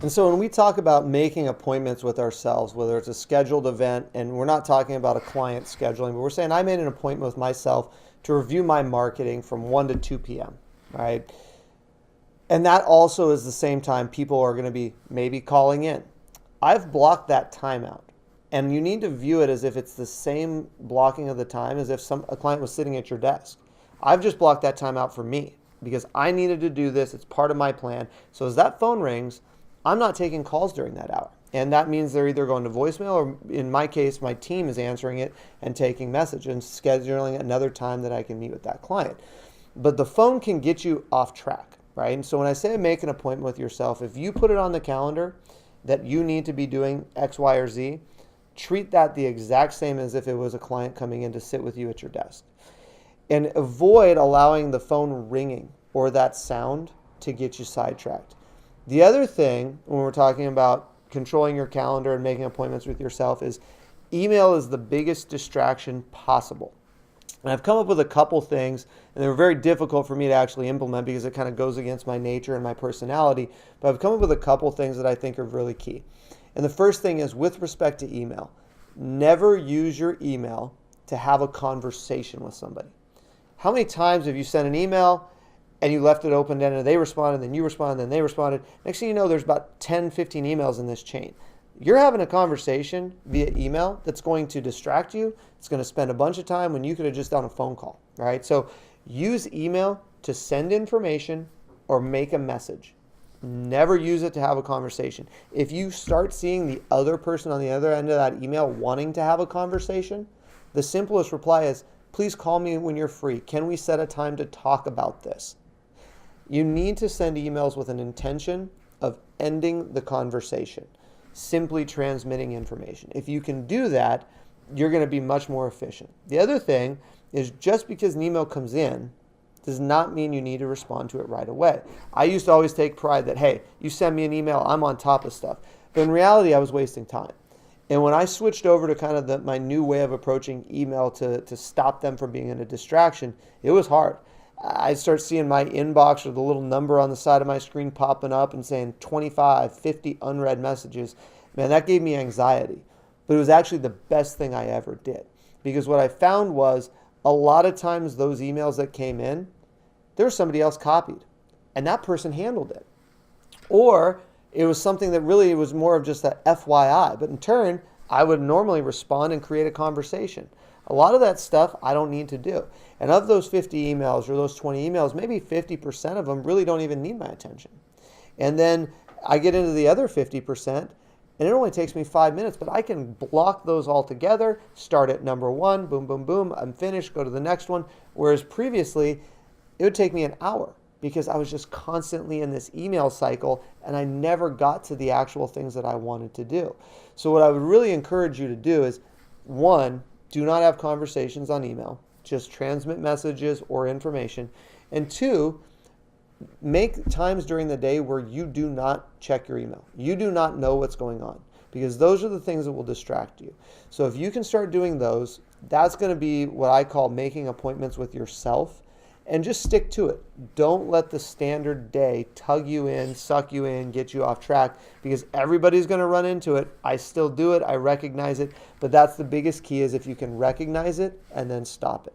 And so when we talk about making appointments with ourselves, whether it's a scheduled event, and we're not talking about a client scheduling, but we're saying I made an appointment with myself to review my marketing from 1 to 2 p.m., right? And that also is the same time people are going to be maybe calling in. I've blocked that time out. And you need to view it as if it's the same blocking of the time as if a client was sitting at your desk. I've just blocked that time out for me because I needed to do this. It's part of my plan. So as that phone rings, I'm not taking calls during that hour. And that means they're either going to voicemail or, in my case, my team is answering it and taking message and scheduling another time that I can meet with that client. But the phone can get you off track, right? And so when I say make an appointment with yourself, if you put it on the calendar that you need to be doing X, Y, or Z, treat that the exact same as if it was a client coming in to sit with you at your desk. And avoid allowing the phone ringing or that sound to get you sidetracked. The other thing, when we're talking about controlling your calendar and making appointments with yourself, is email is the biggest distraction possible. And I've come up with a couple things, and they were very difficult for me to actually implement because it kind of goes against my nature and my personality. But I've come up with a couple things that I think are really key. And the first thing is, with respect to email, never use your email to have a conversation with somebody. How many times have you sent an email and you left it open-ended and they responded, then you responded, then they responded? Next thing you know, there's about 10, 15 emails in this chain. You're having a conversation via email that's going to distract you. It's going to spend a bunch of time when you could have just done a phone call, right? So use email to send information or make a message. Never use it to have a conversation. If you start seeing the other person on the other end of that email wanting to have a conversation, the simplest reply is, please call me when you're free. Can we set a time to talk about this? You need to send emails with an intention of ending the conversation, simply transmitting information. If you can do that, you're going to be much more efficient. The other thing is, just because an email comes in does not mean you need to respond to it right away. I used to always take pride that, hey, you send me an email, I'm on top of stuff. But in reality, I was wasting time. And when I switched over to kind of my new way of approaching email to stop them from being a distraction, it was hard. I start seeing my inbox or the little number on the side of my screen popping up and saying 25, 50 unread messages. Man, that gave me anxiety. But it was actually the best thing I ever did. Because what I found was, a lot of times those emails that came in, there was somebody else copied, and that person handled it. Or it was something that really was more of just a FYI, but in turn, I would normally respond and create a conversation. A lot of that stuff I don't need to do. And of those 50 emails or those 20 emails, maybe 50% of them really don't even need my attention. And then I get into the other 50%, and it only takes me 5 minutes, but I can block those all together, start at number 1, boom, boom, boom, I'm finished, go to the next one. Whereas previously, it would take me an hour because I was just constantly in this email cycle and I never got to the actual things that I wanted to do. So what I would really encourage you to do is, 1, do not have conversations on email. Just transmit messages or information. And 2, make times during the day where you do not check your email. You do not know what's going on, because those are the things that will distract you. So if you can start doing those, that's going to be what I call making appointments with yourself, and just stick to it. Don't let the standard day tug you in, suck you in, get you off track, because everybody's going to run into it. I still do it. I recognize it. But that's the biggest key, is if you can recognize it and then stop it.